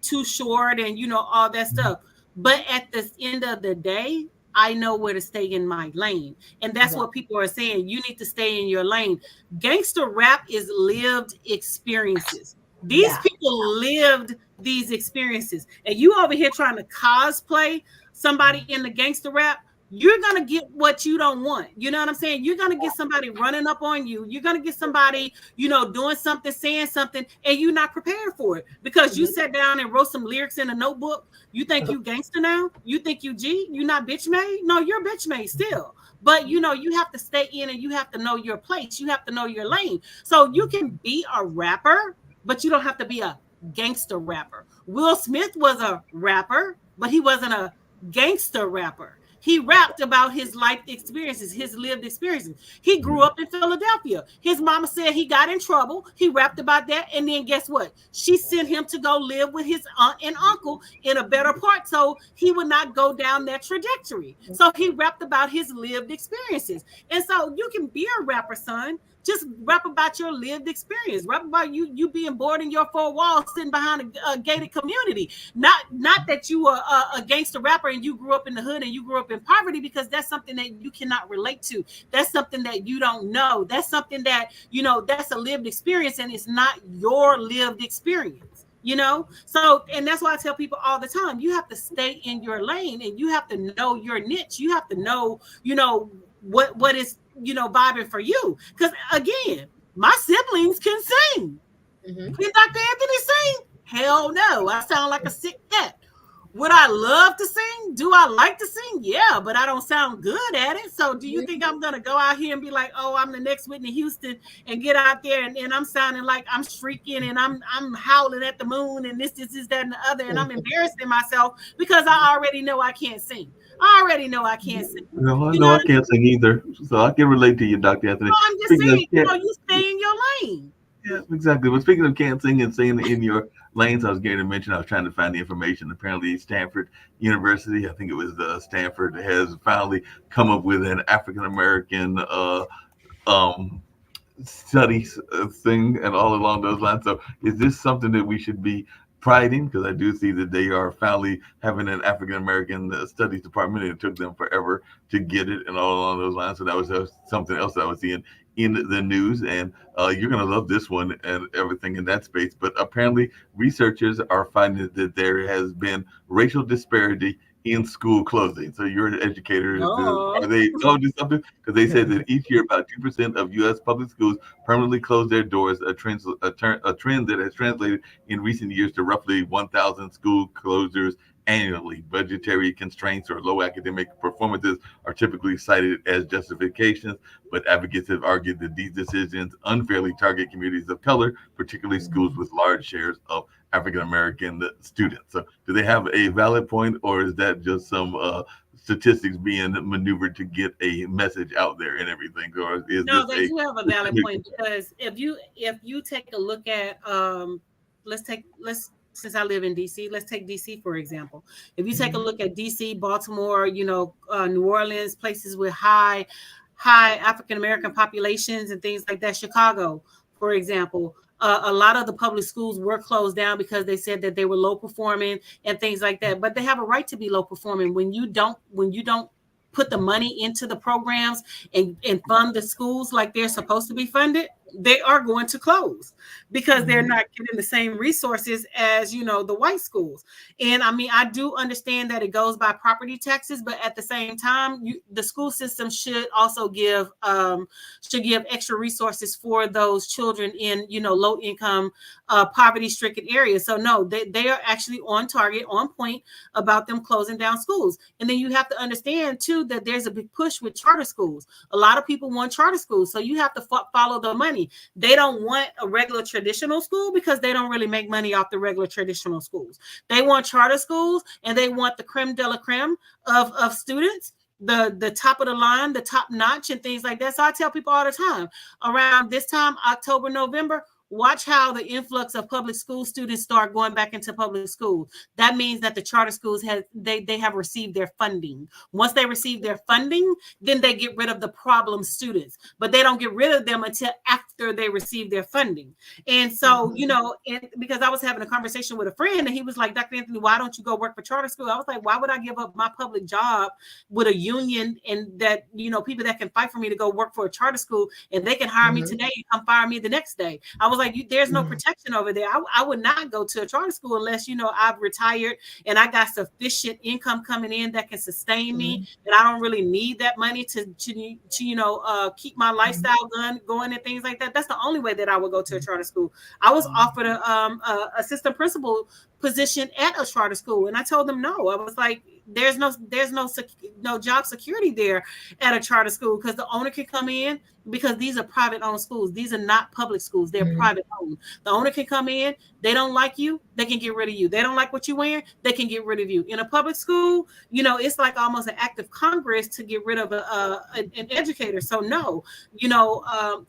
Too Short and, all that stuff. But at the end of the day, I know where to stay in my lane. And that's what people are saying. You need to stay in your lane. Gangster rap is lived experiences. These people lived these experiences. And you over here trying to cosplay somebody in the gangster rap, you're going to get what you don't want. You know what I'm saying? You're going to get somebody running up on you. You're going to get somebody, doing something, saying something, and you're not prepared for it because you sat down and wrote some lyrics in a notebook. You think you gangster now? You think you G? You not bitch made? No, you're bitch made still. But, you have to stay in and you have to know your place. You have to know your lane. So you can be a rapper, but you don't have to be a gangster rapper. Will Smith was a rapper, but he wasn't a gangster rapper. He rapped about his life experiences, his lived experiences. He grew up in Philadelphia. His mama said he got in trouble. He rapped about that. And then guess what? She sent him to go live with his aunt and uncle in a better part so he would not go down that trajectory. So he rapped about his lived experiences. And so you can be a rapper, son. Just rap about your lived experience. Rap about you being bored in your four walls, sitting behind a gated community. Not that you are a gangster rapper and you grew up in the hood and you grew up in poverty, because that's something that you cannot relate to. That's something that you don't know. That's something that, that's a lived experience and it's not your lived experience. So, and that's why I tell people all the time, you have to stay in your lane and you have to know your niche. You have to know, what is, vibing for you. Because again, my siblings can sing. Can Dr. Anthony sing? Hell no. I sound like a sick cat. Would I love to sing? Do I like to sing? Yeah, but I don't sound good at it. So do you think I'm going to go out here and be like, oh, I'm the next Whitney Houston and get out there and I'm sounding like I'm shrieking and I'm howling at the moon and this, that, and the other. And I'm embarrassing myself because I already know I can't sing. I already know I can't sing. No, I can't sing either. So I can relate to you, Dr. Anthony. No, I'm just saying, you stay in your lane. Yeah, exactly. But speaking of can't sing and singing in your lanes, I was going to mention, I was trying to find the information. Apparently, Stanford University, I think it was Stanford, has finally come up with an African-American studies thing and all along those lines. So is this something that we should be priding? Because I do see that they are finally having an African-American studies department, and it took them forever to get it and all along those lines. So that was something else that I was seeing in the news, and you're going to love this one and everything in that space. But apparently researchers are finding that there has been racial disparity in school closing. So you're an educator. No. Are they do something? Because they said that each year about 2% of U.S. public schools permanently close their doors, a trend that has translated in recent years to roughly 1,000 school closures annually. Budgetary constraints or low academic performances are typically cited as justifications, but advocates have argued that these decisions unfairly target communities of color, particularly schools with large shares of African American students. So do they have a valid point, or is that just some statistics being maneuvered to get a message out there and everything? Or is No, this they do have a valid point, because if you take a look at since I live in DC, let's take DC for example. If you take a look at DC, Baltimore, New Orleans, places with high African American populations and things like that, Chicago, for example, a lot of the public schools were closed down because they said that they were low performing and things like that. But they have a right to be low performing. When you don't put the money into the programs and fund the schools like they're supposed to be funded, they are going to close because they're not getting the same resources as the white schools. And I mean, I do understand that it goes by property taxes, but at the same time, the school system should also give extra resources for those children in low income, poverty stricken areas. So no, they are actually on target, on point about them closing down schools. And then you have to understand too that there's a big push with charter schools. A lot of people want charter schools, so you have to follow the money. They don't want a regular traditional school because they don't really make money off the regular traditional schools. They want charter schools, and they want the creme de la creme of students, the top of the line, the top notch and things like that. So I tell people all the time, around this time, October, November, watch how the influx of public school students start going back into public school. That means that the charter schools have received their funding. Once they receive their funding, then they get rid of the problem students, but they don't get rid of them until after they receive their funding. And so, because I was having a conversation with a friend and he was like, Dr. Anthony, why don't you go work for charter school? I was like, why would I give up my public job with a union and that, people that can fight for me to go work for a charter school, and they can hire me today and come fire me the next day? I was like, there's no protection over there. I would not go to a charter school unless, I've retired and I got sufficient income coming in that can sustain me. And I don't really need that money to keep my lifestyle going and things like that. That's the only way that I would go to a charter school. I was offered a assistant principal position at a charter school, and I told them no. I was like, there's no job security there at a charter school, because the owner can come in, because these are private owned schools. These are not public schools. They're private owned. The owner can come in. They don't like you, they can get rid of you. They don't like what you're wearing, they can get rid of you. In a public school, it's like almost an act of Congress to get rid of an educator. So no,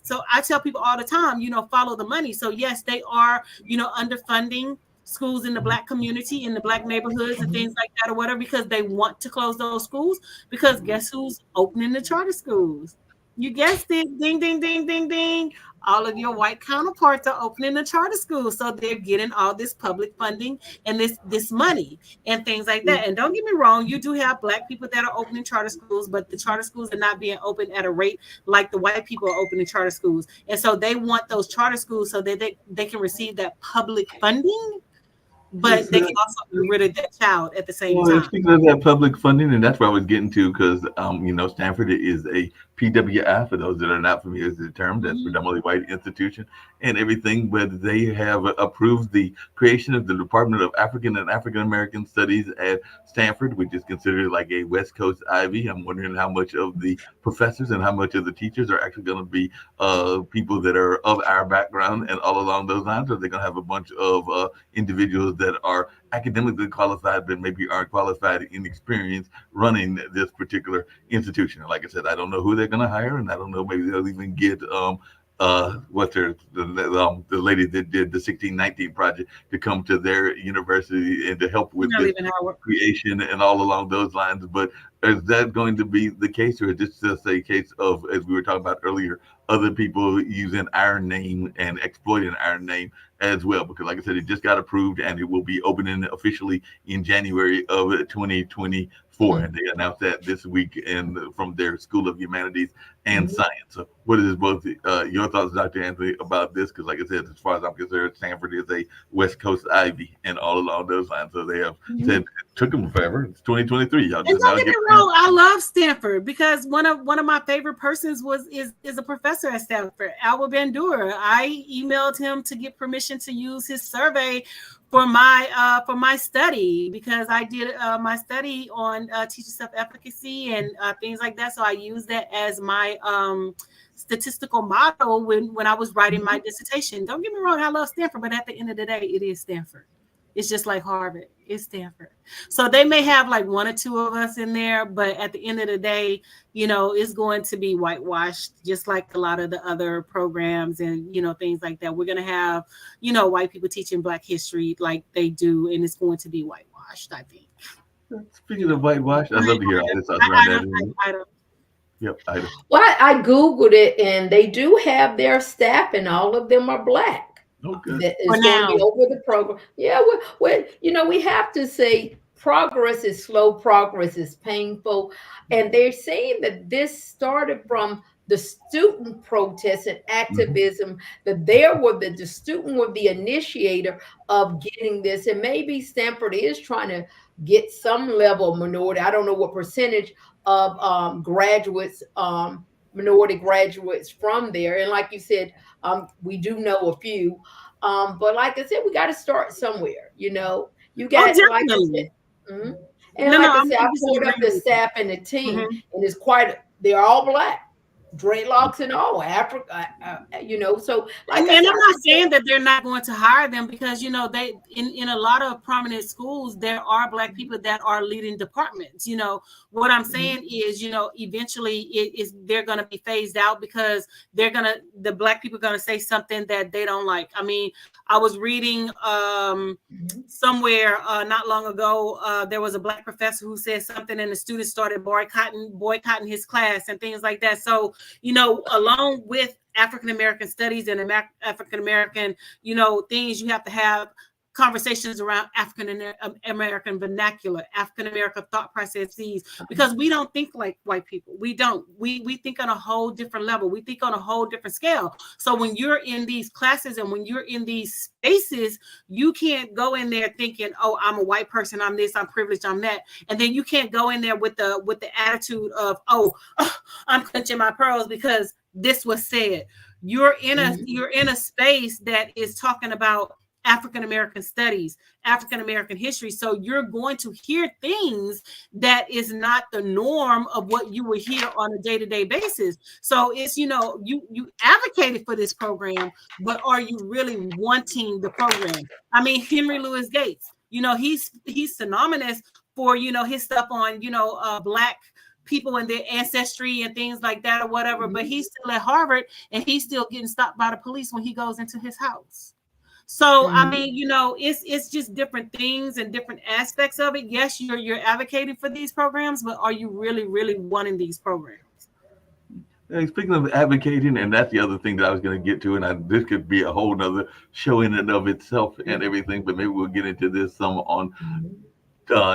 so I tell people all the time, follow the money. So yes, they are, underfunding schools in the Black community, in the Black neighborhoods and things like that or whatever, because they want to close those schools, because guess who's opening the charter schools? You guessed it. Ding, ding, ding, ding, ding. All of your white counterparts are opening the charter schools. So they're getting all this public funding and this money and things like that. And don't get me wrong, you do have Black people that are opening charter schools, but the charter schools are not being opened at a rate like the white people are opening charter schools. And so they want those charter schools so that they can receive that public funding, but they can also get rid of that child at the same time. Speaking of that public funding, and that's where I was getting to, because Stanford is a PWI, for those that are not familiar with the term. That's predominantly white institution and everything, but they have approved the creation of the Department of African and African American Studies at Stanford, which is considered like a West Coast Ivy. I'm wondering how much of the professors and how much of the teachers are actually going to be people that are of our background and all along those lines, or they're going to have a bunch of individuals that are academically qualified but maybe aren't qualified in experience running this particular institution. Like I said, I don't know who they're going to hire, and I don't know, maybe they'll even get the lady that did the 1619 project to come to their university and to help with this creation and all along those lines. But is that going to be the case, or is this just a case of, as we were talking about earlier, other people using our name and exploiting our name as well? Because like I said, it just got approved and it will be opening officially in January of 2024. And they announced that this week from their School of Humanities and science. So what is both your thoughts, Dr. Anthony, about this? Because like I said, as far as I'm concerned, Stanford is a West Coast Ivy and all along those lines. So they have said it took them forever. It's 2023. Y'all And just don't now get me get wrong, I love Stanford because one of my favorite persons is a professor at Stanford, Albert Bandura. I emailed him to get permission to use his survey for my study because I did my study on teacher self-efficacy and things like that. So I used that as my statistical model when I was writing my dissertation. Don't get me wrong, I love Stanford, but at the end of the day, it is Stanford. It's just like Harvard. It's Stanford. So they may have like one or two of us in there, but at the end of the day, you know, it's going to be whitewashed, just like a lot of the other programs and, you know, things like that. We're going to have, you know, white people teaching Black history like they do, and it's going to be whitewashed, I think. Speaking of whitewash, I'd love to hear Ida's thoughts around that. Yep, Ida. Well, I Googled it, and they do have their staff, and all of them are Black. Okay. That is going to be over the program. Yeah, well, you know, we have to say progress is slow, progress is painful. And they're saying that this started from the student protests and activism, that the student were the initiator of getting this. And maybe Stanford is trying to get some level of minority. I don't know what percentage of graduates, minority graduates from there. And like you said, we do know a few. But like I said, we got to start somewhere, you know. You got like I said, and like I said, I pulled up the staff and the team, and it's they're all Black. Dreadlocks and all Africa, you know. So, like, and I'm not saying that they're not going to hire them because you know they in a lot of prominent schools there are Black people that are leading departments. You know what I'm saying is, you know, eventually they're going to be phased out because the Black people are going to say something that they don't like. I mean, I was reading somewhere not long ago there was a Black professor who said something and the students started boycotting his class and things like that. So you know, along with African American studies and African American, you know, things, you have to have conversations around African American vernacular, African American thought processes, because we don't think like white people. We don't. We think on a whole different level. We think on a whole different scale. So when you're in these classes and when you're in these spaces, you can't go in there thinking, "Oh, I'm a white person. I'm this. I'm privileged. I'm that." And then you can't go in there with the attitude of, "Oh, I'm clenching my pearls because this was said." You're in a space that is talking about African American studies, African American history. So you're going to hear things that is not the norm of what you would hear on a day-to-day basis. So it's, you know, you advocated for this program, but are you really wanting the program? I mean, Henry Louis Gates, you know, he's synonymous for, you know, his stuff on, you know, Black people and their ancestry and things like that or whatever, but he's still at Harvard and he's still getting stopped by the police when he goes into his house. So, I mean, you know, it's just different things and different aspects of it. Yes, you're advocating for these programs, but are you really, really wanting these programs? Hey, speaking of advocating, and that's the other thing that I was going to get to, and this could be a whole nother show in and of itself and everything, but maybe we'll get into this some on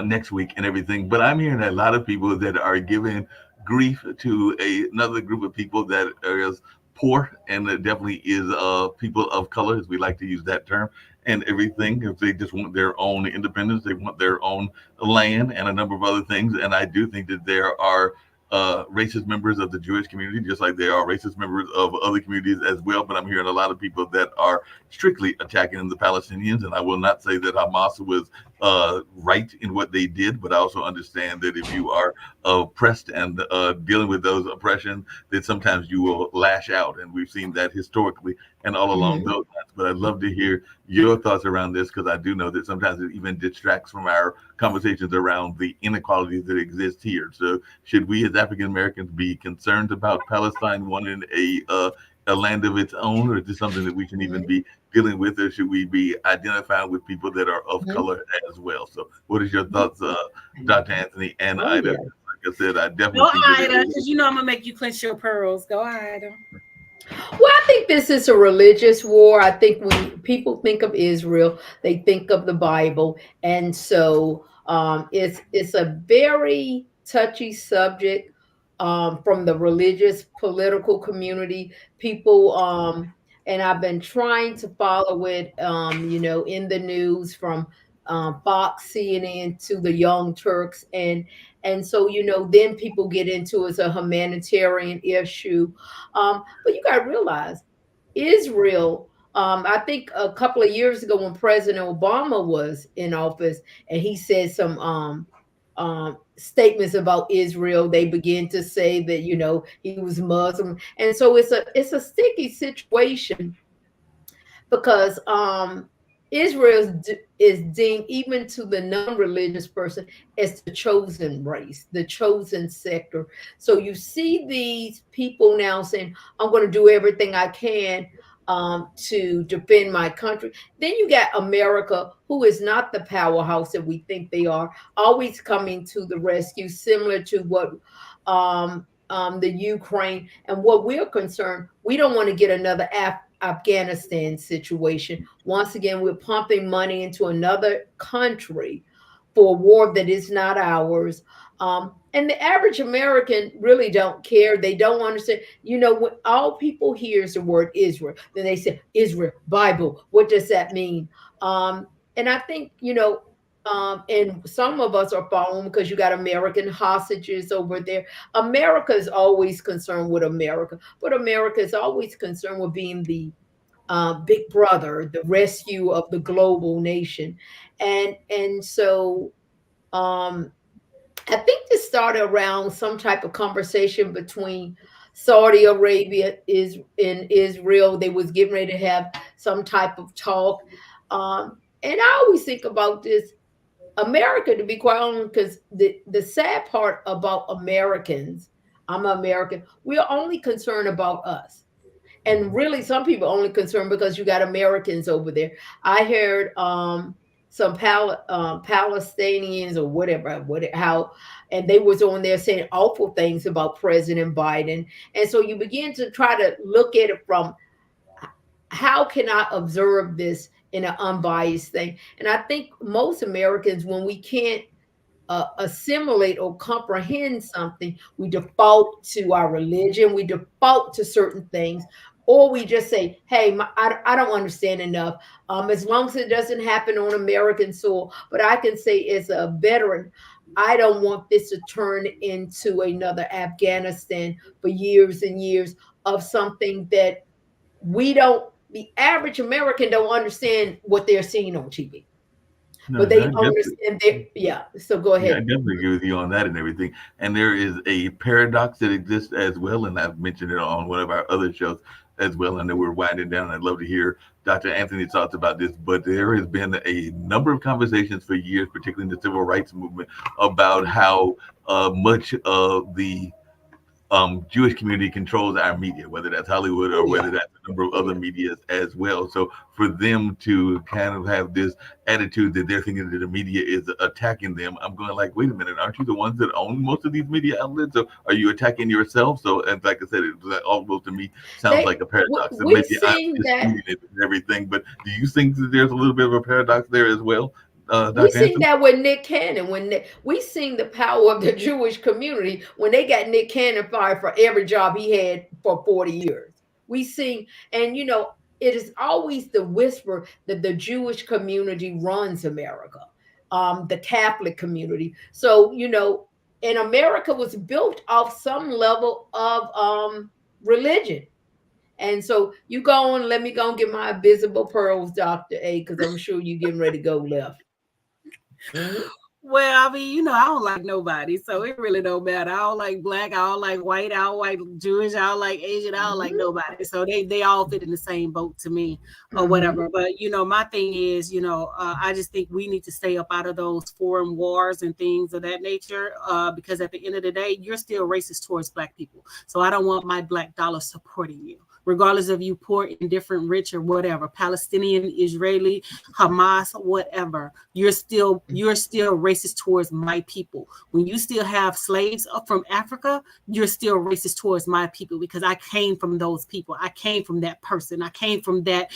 next week and everything. But I'm hearing a lot of people that are giving grief to another group of people that is poor, and it definitely is people of color, as we like to use that term, and everything. If they just want their own independence, they want their own land and a number of other things. And I do think that there are racist members of the Jewish community, just like there are racist members of other communities as well. But I'm hearing a lot of people that are strictly attacking the Palestinians. And I will not say that Hamas was right in what they did, but I also understand that if you are oppressed and dealing with those oppressions, that sometimes you will lash out. And we've seen that historically and all along those lines. But I'd love to hear your thoughts around this, because I do know that sometimes it even distracts from our conversations around the inequalities that exist here. So should we as African Americans be concerned about Palestine wanting a land of its own, or is this something that we can even be dealing with, or should we be identifying with people that are of color as well? So what is your thoughts, Dr. Anthony and Ida? Yeah. Like I said, I definitely Go Ida, because you know I'm gonna make you clench your pearls. Go Ida. Well, I think this is a religious war. I think when people think of Israel, they think of the Bible, and so it's a very touchy subject from the religious political community, people, and I've been trying to follow it, in the news from Fox, CNN to the Young Turks, and so then people get into it as a humanitarian issue, but you got to realize Israel. I think a couple of years ago when President Obama was in office, and he said some statements about Israel, they begin to say that he was Muslim, and so it's a sticky situation because Israel is deemed, even to the non-religious person, as the chosen race, the chosen sector. So you see these people now saying, "I'm going to do everything I can to defend my country." Then you got America, who is not the powerhouse that we think they are, always coming to the rescue, similar to what the Ukraine. And what we're concerned, we don't want to get another Afghanistan situation. Once again, we're pumping money into another country for a war that is not ours. And the average American really don't care. They don't understand. When all people hear is the word Israel, then they say, Israel, Bible, what does that mean? And I think, and some of us are following because you got American hostages over there. America is always concerned with America, but America is always concerned with being the big brother, the rescue of the global nation. And so I think this started around some type of conversation between Saudi Arabia and Israel. They was getting ready to have some type of talk. And I always think about this, America, to be quite honest, because the sad part about Americans, I'm American, we're only concerned about us. And really, some people only concerned because you got Americans over there. I heard some Palestinians or whatever, how, and they was on there saying awful things about President Biden. And so you begin to try to look at it from, how can I observe this in an unbiased thing? And I think most Americans, when we can't assimilate or comprehend something, we default to our religion, we default to certain things, or we just say, hey, I don't understand enough. As long as it doesn't happen on American soil. But I can say, as a veteran, I don't want this to turn into another Afghanistan for years and years of something that the average American don't understand what they're seeing on TV. No, But they I definitely, understand. So go yeah, I ahead. definitely agree with you on that and everything. And there is a paradox that exists as well, and I've mentioned it on one of our other shows as well. I know we're winding down. I'd love to hear Dr. Anthony's thoughts about this, but there has been a number of conversations for years, particularly in the civil rights movement, about how much of the Jewish community controls our media, whether that's Hollywood or whether that's a number of other medias as well. So for them to kind of have this attitude that they're thinking that the media is attacking them, I'm going like, wait a minute, aren't you the ones that own most of these media outlets? So are you attacking yourself? So, and like I said, it almost to me sounds like a paradox. And maybe I'm disputing it and everything, but do you think that there's a little bit of a paradox there as well? We seen that with Nick Cannon. We seen the power of the Jewish community when they got Nick Cannon fired for every job he had for 40 years. We seen, and it is always the whisper that the Jewish community runs America, the Catholic community. So, and America was built off some level of religion. And so you go on, let me go and get my invisible pearls, Dr. A, because I'm sure you're getting ready to go left. Well, I mean, I don't like nobody, so it really don't matter. I don't like black, I don't like white, I don't like Jewish, I don't like Asian, I don't like nobody. So they all fit in the same boat to me or whatever. But, my thing is, I just think we need to stay up out of those foreign wars and things of that nature, because at the end of the day, you're still racist towards black people. So I don't want my black dollar supporting you. regardless of you poor, indifferent, rich, or whatever, Palestinian, Israeli, Hamas, whatever, you're still racist towards my people. When you still have slaves up from Africa, you're still racist towards my people, because I came from those people. I came from that person. I came from that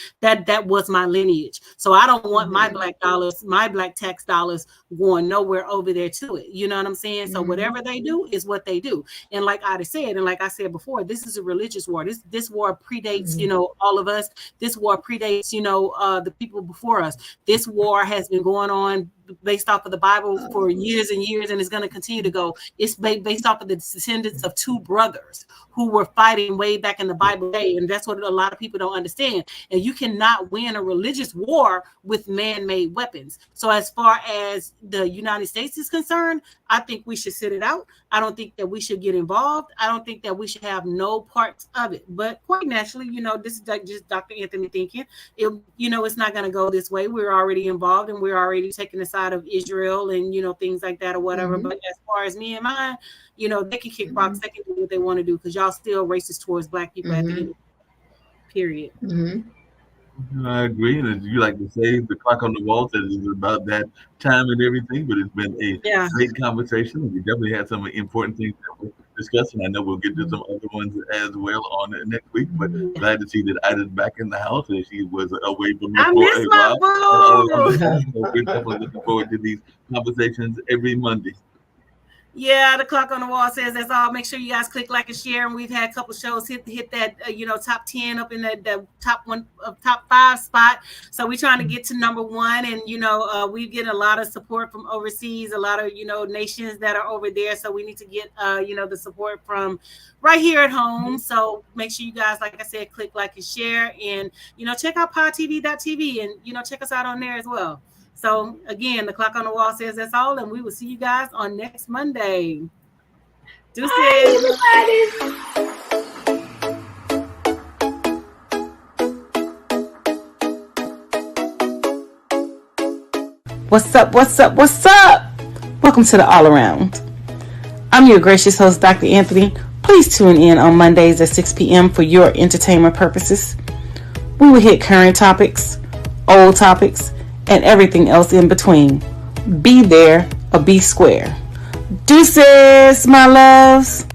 was my lineage. So I don't want my black dollars, my black tax dollars going nowhere over there to it. You know what I'm saying? So whatever they do is what they do. And like I said, and like I said before, this is a religious war. This war predates, you know, all of us. This war predates, you know, the people before us. This war has been going on based off of the Bible for years and years, and it's going to continue to go. It's based off of the descendants of two brothers who were fighting way back in the Bible day, and that's what a lot of people don't understand. And you cannot win a religious war with man-made weapons. So as far as the United States is concerned, I think we should sit it out. I don't think that we should get involved. I don't think that we should have no parts of it. But quite naturally, you know, this is just Dr. Anthony thinking, you know, it's not going to go this way. We're already involved, and we're already taking the side of Israel and, you know, things like that or whatever. But as far as me and mine, you know, they can kick rocks, they can do what they want to do, because y'all still racist towards black people at the end of the period. I agree, and as you like to say, the clock on the wall says it's about that time and everything. But it's been a great conversation. We definitely had some important things that we're discussing. I know we'll get to some other ones as well on next week. But glad to see that Ida's back in the house, and she was away from us for a while. So we're definitely looking forward to these conversations every Monday. Yeah, the clock on the wall says that's all. Make sure you guys click like and share. And we've had a couple shows hit that you know, top 10 up in the top 5 spot. So we're trying to get to number 1, and you know, we get a lot of support from overseas, a lot of, you know, nations that are over there. So we need to get you know, the support from right here at home. So make sure you guys, like I said, click like and share, and you know, check out podtv.tv, and you know, check us out on there as well. So again, the clock on the wall says that's all, and we will see you guys on next Monday. Deuces. What's up? What's up? What's up? Welcome to the All Around. I'm your gracious host, Dr. Anthony. Please tune in on Mondays at 6 p.m. for your entertainment purposes. We will hit current topics, old topics, and everything else in between. Be there or be square. Deuces, my loves.